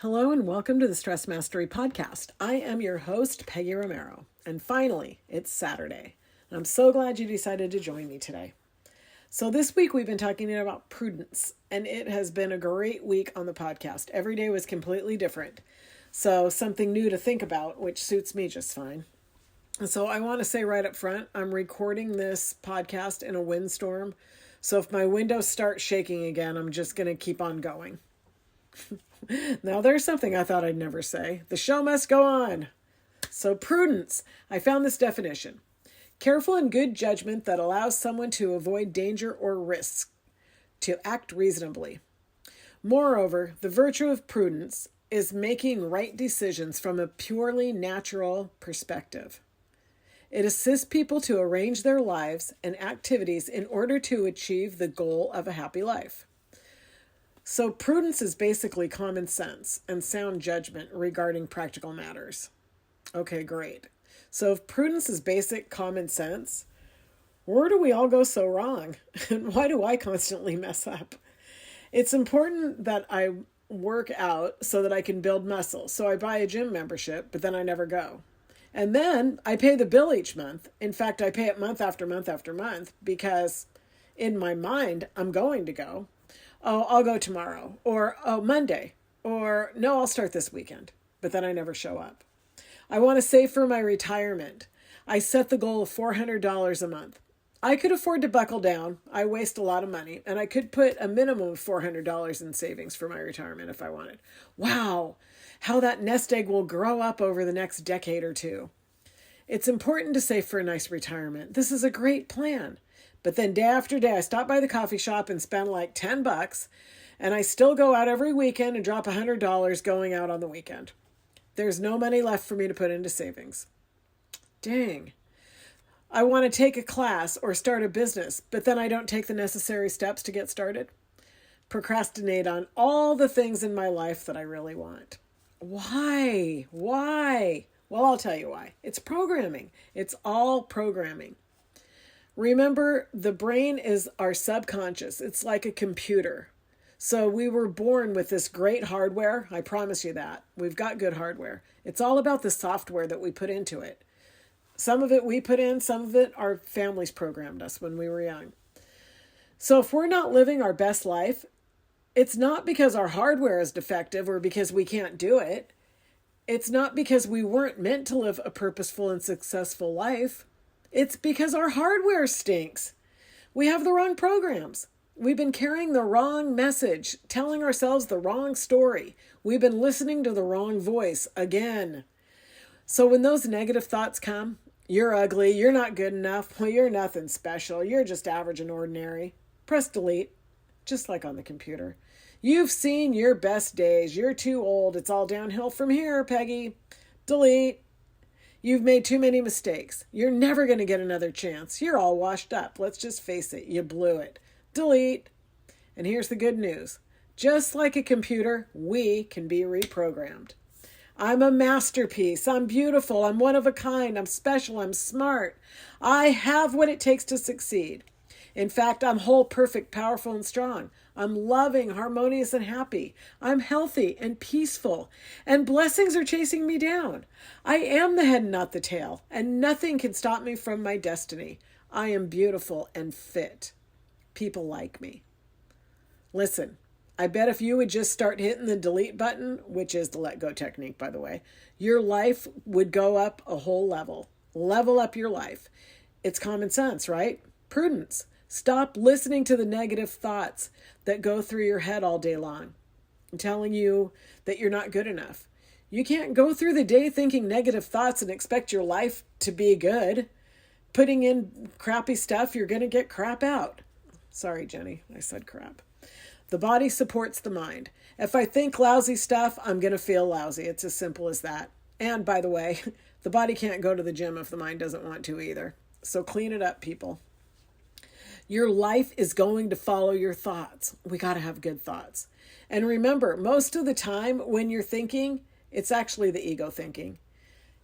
Hello and welcome to the Stress Mastery Podcast. I am your host, Peggy Romero. And finally, it's Saturday. And I'm so glad you decided to join me today. So this week we've been talking about prudence, and it has been a great week on the podcast. Every day was completely different. So something new to think about, which suits me just fine. And so I want to say right up front, I'm recording this podcast in a windstorm. So if my windows start shaking again, I'm just going to keep on going. Now there's something I thought I'd never say. The show must go on. So prudence. I found this definition. Careful and good judgment that allows someone to avoid danger or risk, to act reasonably. Moreover, the virtue of prudence is making right decisions from a purely natural perspective. It assists people to arrange their lives and activities in order to achieve the goal of a happy life. So prudence is basically common sense and sound judgment regarding practical matters. Okay, great. So if prudence is basic common sense, where do we all go so wrong? And why do I constantly mess up? It's important that I work out so that I can build muscle. So I buy a gym membership, but then I never go. And then I pay the bill each month. In fact, I pay it month after month after month because in my mind, I'm going to go. Oh, I'll go tomorrow, or oh, Monday, or no, I'll start this weekend, but then I never show up. I want to save for my retirement. I set the goal of $400 a month. I could afford to buckle down. I waste a lot of money, and I could put a minimum of $400 in savings for my retirement if I wanted. Wow, how that nest egg will grow up over the next decade or two. It's important to save for a nice retirement. This is a great plan. But then day after day, I stop by the coffee shop and spend like $10, and I still go out every weekend and drop $100 going out on the weekend. There's no money left for me to put into savings. Dang. I want to take a class or start a business, but then I don't take the necessary steps to get started. Procrastinate on all the things in my life that I really want. Why? Why? Well, I'll tell you why. It's programming. It's all programming. Remember, the brain is our subconscious. It's like a computer. So we were born with this great hardware. I promise you that. We've got good hardware. It's all about the software that we put into it. Some of it we put in, some of it our families programmed us when we were young. So if we're not living our best life, it's not because our hardware is defective or because we can't do it. It's not because we weren't meant to live a purposeful and successful life. It's because our hardware stinks. We have the wrong programs. We've been carrying the wrong message, telling ourselves the wrong story. We've been listening to the wrong voice again. So when those negative thoughts come, you're ugly, you're not good enough, well, you're nothing special, you're just average and ordinary. Press delete, just like on the computer. You've seen your best days. You're too old. It's all downhill from here, Peggy. Delete. You've made too many mistakes. You're never going to get another chance. You're all washed up. Let's just face it. You blew it. Delete. And here's the good news. Just like a computer, we can be reprogrammed. I'm a masterpiece. I'm beautiful. I'm one of a kind. I'm special. I'm smart. I have what it takes to succeed. In fact, I'm whole, perfect, powerful, and strong. I'm loving, harmonious, and happy. I'm healthy and peaceful, and blessings are chasing me down. I am the head and not the tail, and nothing can stop me from my destiny. I am beautiful and fit. People like me. Listen, I bet if you would just start hitting the delete button, which is the let go technique, by the way, your life would go up a whole level. Level up your life. It's common sense, right? Prudence. Stop listening to the negative thoughts that go through your head all day long, telling you that you're not good enough. You can't go through the day thinking negative thoughts and expect your life to be good. Putting in crappy stuff, you're going to get crap out. Sorry, Jenny, I said crap. The body supports the mind. If I think lousy stuff, I'm going to feel lousy. It's as simple as that. And by the way, the body can't go to the gym if the mind doesn't want to either. So clean it up, people. Your life is going to follow your thoughts. We got to have good thoughts. And remember, most of the time when you're thinking, it's actually the ego thinking.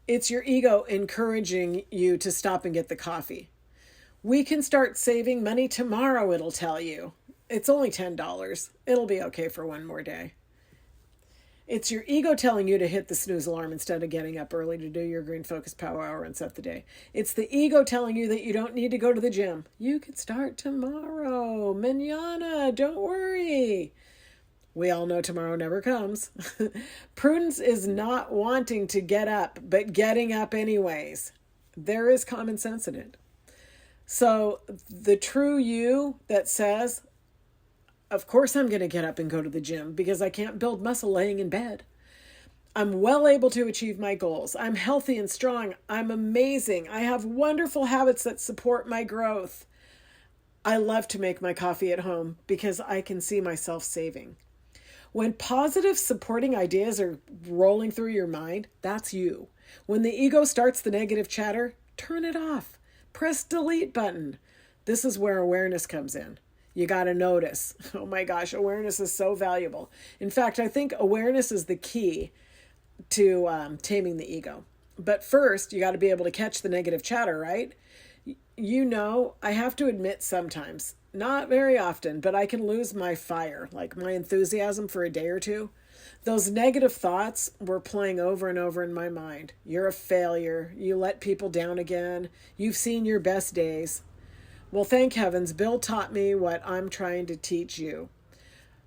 It's your ego encouraging you to stop and get the coffee. We can start saving money tomorrow, it'll tell you. It's only $10. It'll be okay for one more day. It's your ego telling you to hit the snooze alarm instead of getting up early to do your green focus power hour and set the day. It's the ego telling you that you don't need to go to the gym. You can start tomorrow. Mañana, don't worry. We all know tomorrow never comes. Prudence is not wanting to get up, but getting up anyways. There is common sense in it. So the true you that says, of course I'm going to get up and go to the gym because I can't build muscle laying in bed. I'm well able to achieve my goals. I'm healthy and strong. I'm amazing. I have wonderful habits that support my growth. I love to make my coffee at home because I can see myself saving. When positive supporting ideas are rolling through your mind, that's you. When the ego starts the negative chatter, turn it off. Press delete button. This is where awareness comes in. You got to notice. Oh my gosh, awareness is so valuable. In fact, I think awareness is the key to taming the ego. But first, you got to be able to catch the negative chatter, right? You know, I have to admit sometimes, not very often, but I can lose my fire, like my enthusiasm for a day or two. Those negative thoughts were playing over and over in my mind. You're a failure. You let people down again. You've seen your best days. Well, thank heavens, Bill taught me what I'm trying to teach you.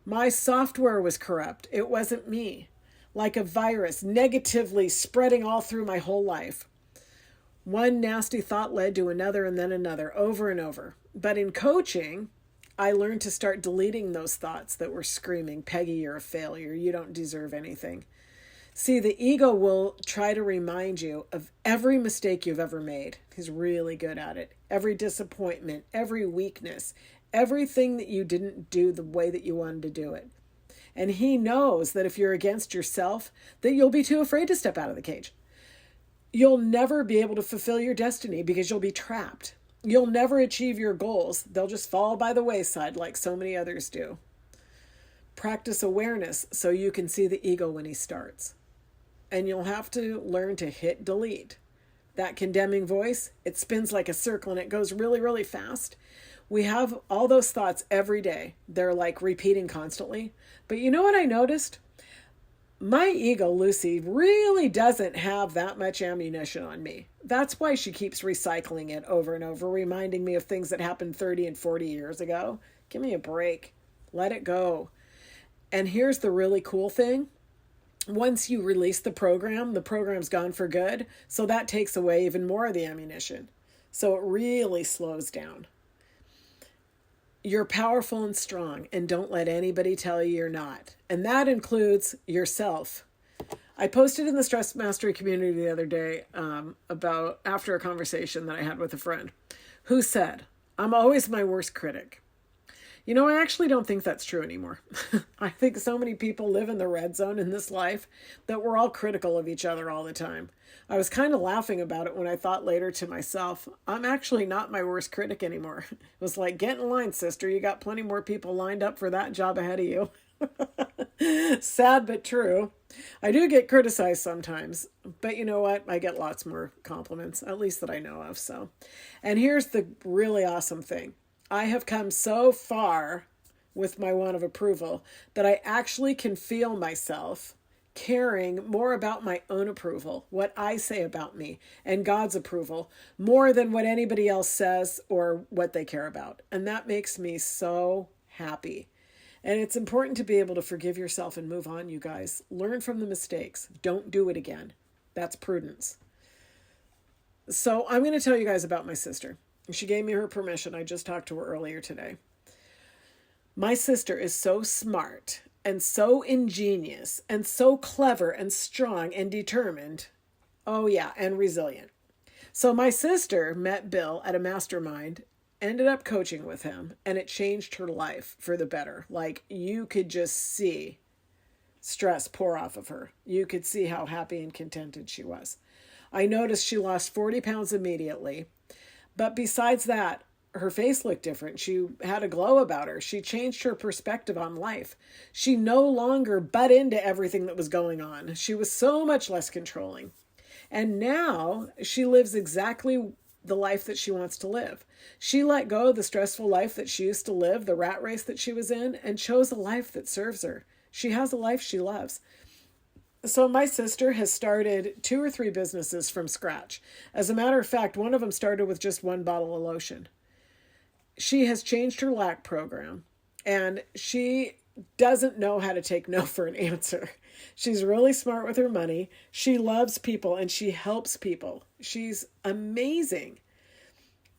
My software was corrupt. It wasn't me. Like a virus, negatively spreading all through my whole life. One nasty thought led to another and then another, over and over. But in coaching, I learned to start deleting those thoughts that were screaming, Peggy, you're a failure. You don't deserve anything. See, the ego will try to remind you of every mistake you've ever made. He's really good at it. Every disappointment, every weakness, everything that you didn't do the way that you wanted to do it. And he knows that if you're against yourself, that you'll be too afraid to step out of the cage. You'll never be able to fulfill your destiny because you'll be trapped. You'll never achieve your goals. They'll just fall by the wayside like so many others do. Practice awareness so you can see the ego when he starts. And you'll have to learn to hit delete. That condemning voice, it spins like a circle and it goes really, really fast. We have all those thoughts every day. They're like repeating constantly. But you know what I noticed? My ego, Lucy, really doesn't have that much ammunition on me. That's why she keeps recycling it over and over, reminding me of things that happened 30 and 40 years ago. Give me a break. Let it go. And here's the really cool thing. Once you release the program's gone for good. So that takes away even more of the ammunition. So it really slows down. You're powerful and strong, and don't let anybody tell you you're not. And that includes yourself. I posted in the Stress Mastery community the other day about after a conversation that I had with a friend who said, I'm always my worst critic. You know, I actually don't think that's true anymore. I think so many people live in the red zone in this life that we're all critical of each other all the time. I was kind of laughing about it when I thought later to myself, I'm actually not my worst critic anymore. It was like, get in line, sister. You got plenty more people lined up for that job ahead of you. Sad but true. I do get criticized sometimes, but you know what? I get lots more compliments, at least that I know of. So, and here's the really awesome thing. I have come so far with my one of approval that I actually can feel myself caring more about my own approval, what I say about me, and God's approval, more than what anybody else says or what they care about. And that makes me so happy. And it's important to be able to forgive yourself and move on, you guys. Learn from the mistakes. Don't do it again. That's prudence. So I'm going to tell you guys about my sister. She gave me her permission. I just talked to her earlier today. My sister is so smart and so ingenious and so clever and strong and determined. Oh yeah, and resilient. So my sister met Bill at a mastermind, ended up coaching with him, and it changed her life for the better. Like you could just see stress pour off of her. You could see how happy and contented she was. I noticed she lost 40 pounds immediately. But besides that, her face looked different. She had a glow about her. She changed her perspective on life. She no longer butt into everything that was going on. She was so much less controlling. And now she lives exactly the life that she wants to live. She let go of the stressful life that she used to live, the rat race that she was in, and chose a life that serves her. She has a life she loves. So my sister has started 2 or 3 businesses from scratch. As a matter of fact, one of them started with just 1 bottle of lotion. She has changed her LAC program, and she doesn't know how to take no for an answer. She's really smart with her money. She loves people and she helps people. She's amazing.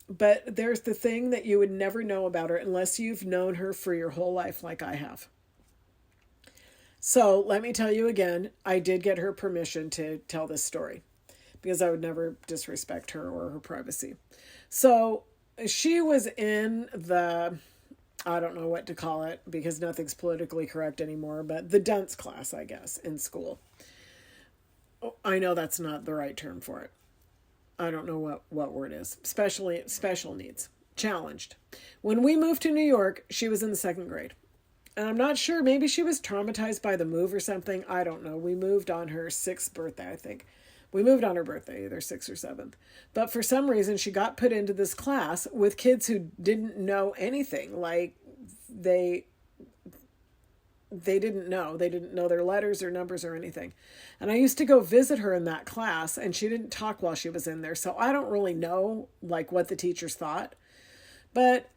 But there's the thing that you would never know about her unless you've known her for your whole life like I have. So let me tell you again, I did get her permission to tell this story because I would never disrespect her or her privacy. So she was in the, I don't know what to call it because nothing's politically correct anymore, but the dunce class, I guess, in school. I know that's not the right term for it. I don't know what word is. Special needs. Challenged. When we moved to New York, she was in the 2nd grade. And I'm not sure, maybe she was traumatized by the move or something. I don't know. We moved on her 6th birthday, I think. We moved on her birthday, either 6th or 7th. But for some reason, she got put into this class with kids who didn't know anything. Like, they didn't know. They didn't know their letters or numbers or anything. And I used to go visit her in that class, and she didn't talk while she was in there. So I don't really know, like, what the teachers thought. But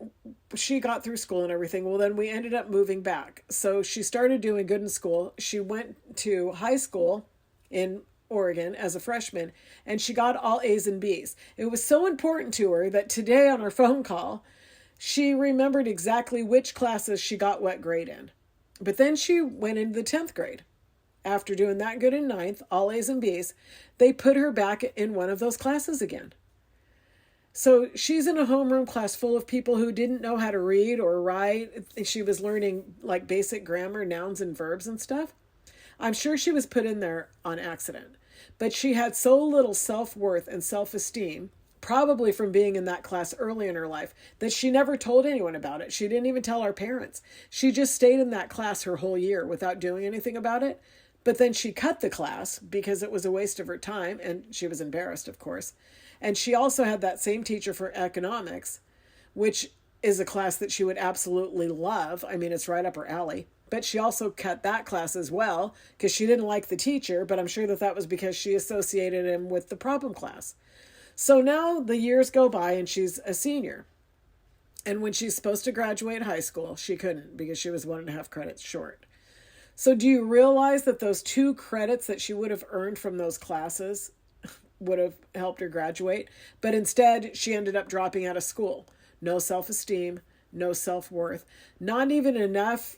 she got through school and everything. Well, then we ended up moving back. So she started doing good in school. She went to high school in Oregon as a freshman, and she got all A's and B's. It was so important to her that today on our phone call, she remembered exactly which classes she got what grade in. But then she went into the 10th grade. After doing that good in 9th, all A's and B's, they put her back in one of those classes again. So she's in a homeroom class full of people who didn't know how to read or write. She was learning like basic grammar, nouns and verbs and stuff. I'm sure she was put in there on accident. But she had so little self-worth and self-esteem, probably from being in that class early in her life, that she never told anyone about it. She didn't even tell our parents. She just stayed in that class her whole year without doing anything about it. But then she cut the class because it was a waste of her time, and she was embarrassed, of course. And she also had that same teacher for economics, which is a class that she would absolutely love. I mean, it's right up her alley. But she also cut that class as well because she didn't like the teacher, but I'm sure that was because she associated him with the problem class. So now the years go by and she's a senior. And when she's supposed to graduate high school, she couldn't because she was 1.5 credits short. So do you realize that those 2 credits that she would have earned from those classes would have helped her graduate? But instead, she ended up dropping out of school. No self-esteem, no self-worth, not even enough,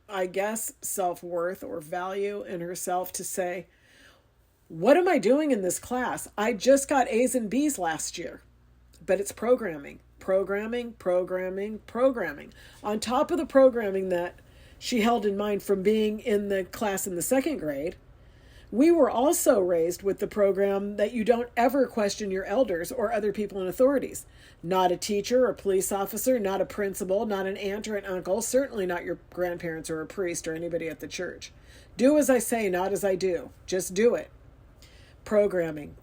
I guess, self-worth or value in herself to say, what am I doing in this class? I just got A's and B's last year. But it's programming. Programming. On top of the programming that she held in mind from being in the class in the 2nd grade, we were also raised with the program that you don't ever question your elders or other people in authorities. Not a teacher or police officer, not a principal, not an aunt or an uncle, certainly not your grandparents or a priest or anybody at the church. Do as I say, not as I do. Just do it. Programming.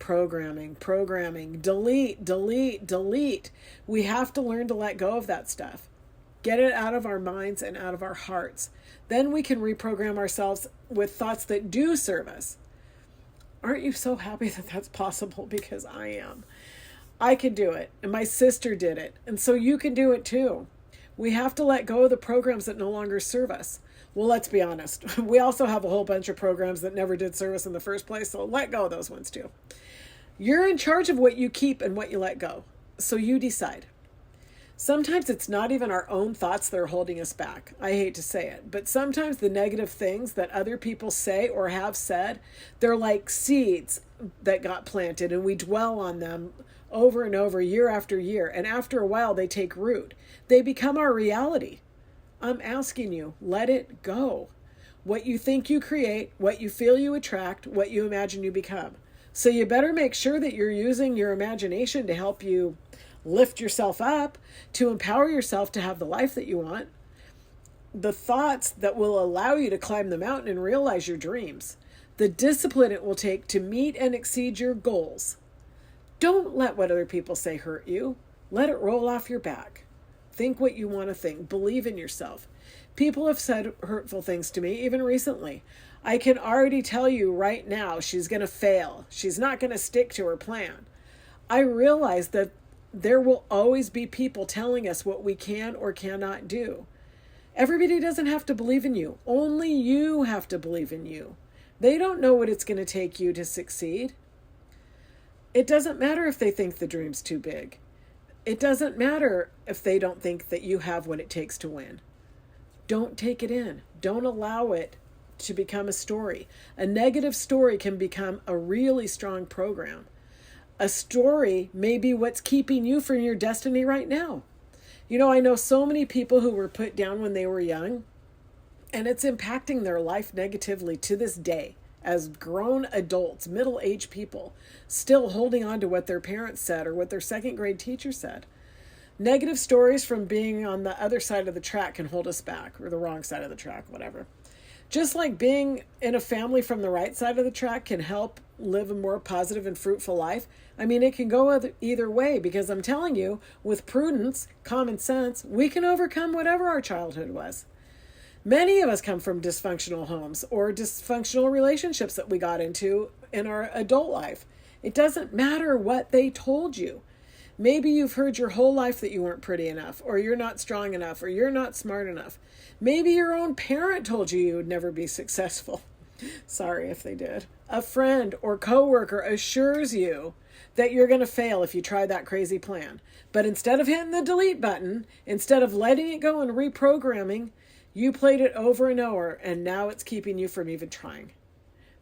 Delete. We have to learn to let go of that stuff. Get it out of our minds and out of our hearts. Then we can reprogram ourselves with thoughts that do serve us. Aren't you so happy that that's possible? Because I am. I could do it, and my sister did it, and so you can do it too. We have to let go of the programs that no longer serve us. Well, let's be honest. We also have a whole bunch of programs that never did serve us in the first place, so let go of those ones too. You're in charge of what you keep and what you let go, so you decide. Sometimes it's not even our own thoughts that are holding us back. I hate to say it, but sometimes the negative things that other people say or have said, they're like seeds that got planted, and we dwell on them over and over, year after year, and after a while they take root. They become our reality. I'm asking you, let it go. What you think you create, what you feel you attract, what you imagine you become. So you better make sure that you're using your imagination to help you lift yourself up, to empower yourself to have the life that you want. The thoughts that will allow you to climb the mountain and realize your dreams. The discipline it will take to meet and exceed your goals. Don't let what other people say hurt you. Let it roll off your back. Think what you want to think. Believe in yourself. People have said hurtful things to me, even recently. I can already tell you right now she's going to fail. She's not going to stick to her plan. I realize that there will always be people telling us what we can or cannot do. Everybody doesn't have to believe in you. Only you have to believe in you. They don't know what it's going to take you to succeed. It doesn't matter if they think the dream's too big. It doesn't matter if they don't think that you have what it takes to win. Don't take it in. Don't allow it to become a story. A negative story can become a really strong program. A story may be what's keeping you from your destiny right now. You know, I know so many people who were put down when they were young, and it's impacting their life negatively to this day as grown adults, middle-aged people, still holding on to what their parents said or what their second grade teacher said. Negative stories from being on the other side of the track can hold us back, or the wrong side of the track, whatever. Just like being in a family from the right side of the track can help live a more positive and fruitful life. I mean, it can go either way, because I'm telling you, with prudence, common sense, we can overcome whatever our childhood was. Many of us come from dysfunctional homes or dysfunctional relationships that we got into in our adult life. It doesn't matter what they told you. Maybe you've heard your whole life that you weren't pretty enough, or you're not strong enough, or you're not smart enough. Maybe your own parent told you you would never be successful. Sorry if they did. A friend or coworker assures you that you're going to fail if you try that crazy plan. But instead of hitting the delete button, instead of letting it go and reprogramming, you played it over and over, and now it's keeping you from even trying.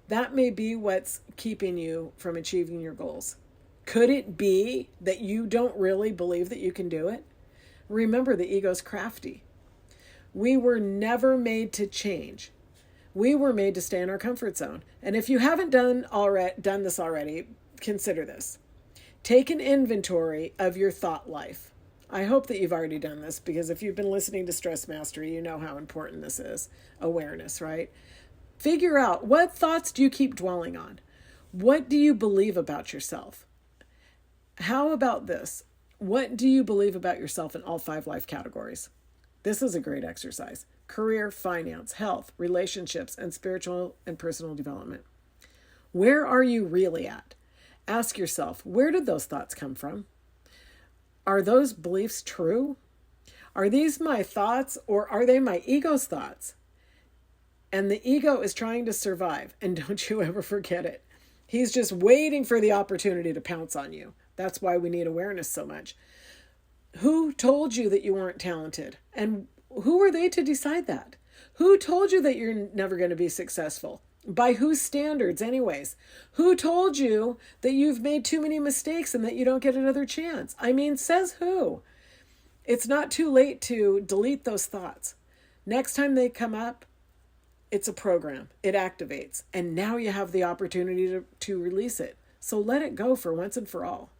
That may be what's keeping you from achieving your goals. Could it be that you don't really believe that you can do it? Remember, the ego's crafty. We were never made to change. We were made to stay in our comfort zone. And if you haven't done this already, consider this. Take an inventory of your thought life. I hope that you've already done this, because if you've been listening to Stress Mastery, you know how important this is. Awareness, right? Figure out, what thoughts do you keep dwelling on? What do you believe about yourself? How about this? What do you believe about yourself in all 5 life categories? This is a great exercise. Career, finance, health, relationships, and spiritual and personal development. Where are you really at? Ask yourself, where did those thoughts come from? Are those beliefs true? Are these my thoughts, or are they my ego's thoughts? And the ego is trying to survive, and don't you ever forget it. He's just waiting for the opportunity to pounce on you. That's why we need awareness so much. Who told you that you weren't talented? And who are they to decide that? Who told you that you're never going to be successful? By whose standards anyways? Who told you that you've made too many mistakes and that you don't get another chance? I mean, says who? It's not too late to delete those thoughts. Next time they come up, it's a program. It activates. And now you have the opportunity to release it. So let it go for once and for all.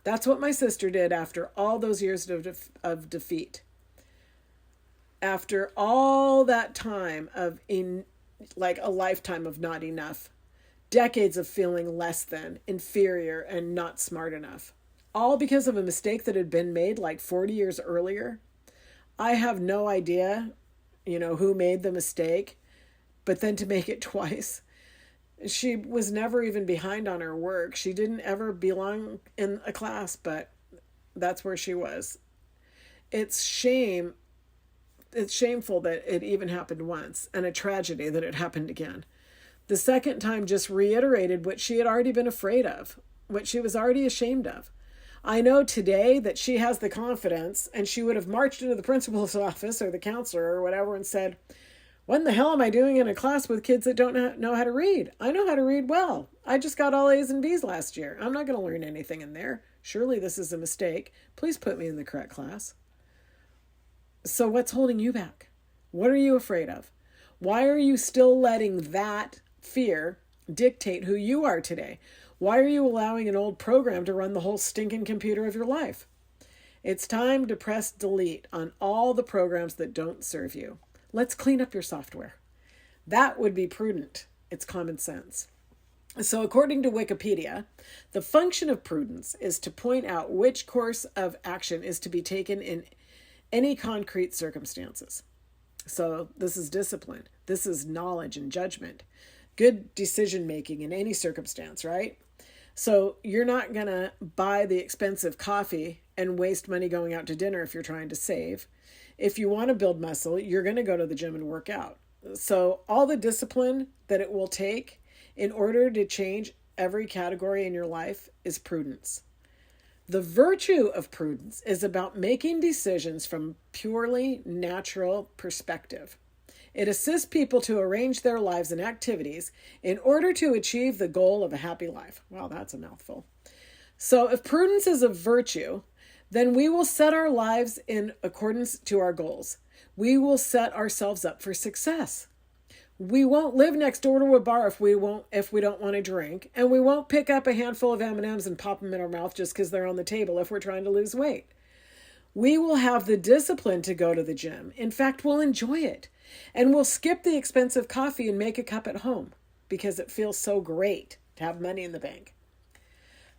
That's what my sister did after all those years of defeat. After all that time of like a lifetime of not enough, decades of feeling less than, inferior, and not smart enough, all because of a mistake that had been made like 40 years earlier. I have no idea, who made the mistake, but then to make it twice. She was never even behind on her work. She didn't ever belong in a class, but that's where she was. It's shameful that it even happened once, and a tragedy that it happened again. The second time just reiterated what she had already been afraid of, what she was already ashamed of. I know today that she has the confidence, and she would have marched into the principal's office or the counselor or whatever and said, "What in the hell am I doing in a class with kids that don't know how to read? I know how to read well. I just got all A's and B's last year. I'm not going to learn anything in there. Surely this is a mistake. Please put me in the correct class." So what's holding you back? What are you afraid of? Why are you still letting that fear dictate who you are today? Why are you allowing an old program to run the whole stinking computer of your life? It's time to press delete on all the programs that don't serve you. Let's clean up your software. That would be prudent. It's common sense. So according to Wikipedia, the function of prudence is to point out which course of action is to be taken in any concrete circumstances. So this is discipline. This is knowledge and judgment. Good decision making in any circumstance, right? So you're not going to buy the expensive coffee and waste money going out to dinner if you're trying to save. If you want to build muscle, you're going to go to the gym and work out. So all the discipline that it will take in order to change every category in your life is prudence. The virtue of prudence is about making decisions from purely natural perspective. It assists people to arrange their lives and activities in order to achieve the goal of a happy life. Wow, that's a mouthful. So if prudence is a virtue, then we will set our lives in accordance to our goals. We will set ourselves up for success. We won't live next door to a bar if we don't want to drink, and we won't pick up a handful of M&Ms and pop them in our mouth just because they're on the table if we're trying to lose weight. We will have the discipline to go to the gym. In fact, we'll enjoy it. And we'll skip the expensive coffee and make a cup at home because it feels so great to have money in the bank.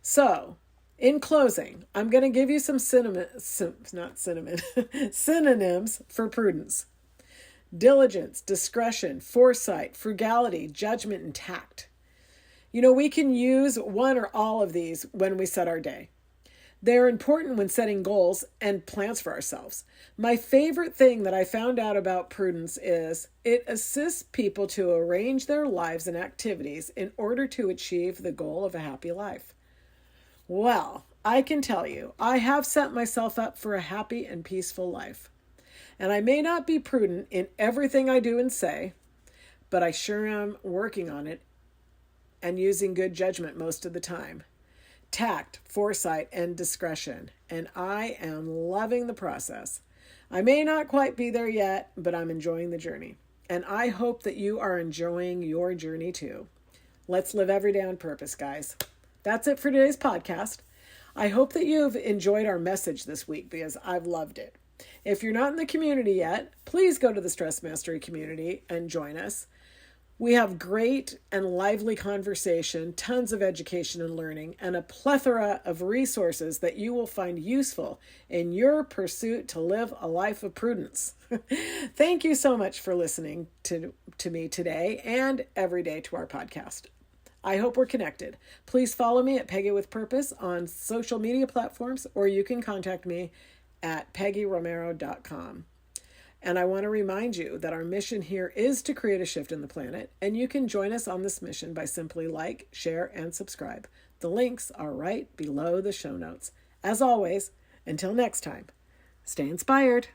So, in closing, I'm going to give you some synonyms for prudence. Diligence, discretion, foresight, frugality, judgment, and tact. We can use one or all of these when we set our day. They're important when setting goals and plans for ourselves. My favorite thing that I found out about prudence is it assists people to arrange their lives and activities in order to achieve the goal of a happy life. Well, I can tell you, I have set myself up for a happy and peaceful life. And I may not be prudent in everything I do and say, but I sure am working on it and using good judgment most of the time. Tact, foresight, and discretion. And I am loving the process. I may not quite be there yet, but I'm enjoying the journey. And I hope that you are enjoying your journey too. Let's live every day on purpose, guys. That's it for today's podcast. I hope that you've enjoyed our message this week because I've loved it. If you're not in the community yet, please go to the Stress Mastery community and join us. We have great and lively conversation, tons of education and learning, and a plethora of resources that you will find useful in your pursuit to live a life of prudence. Thank you so much for listening to me today and every day to our podcast. I hope we're connected. Please follow me at PeggyWithPurpose on social media platforms, or you can contact me at PeggyRomero.com. And I want to remind you that our mission here is to create a shift in the planet, and you can join us on this mission by simply like, share, and subscribe. The links are right below the show notes. As always, until next time, stay inspired.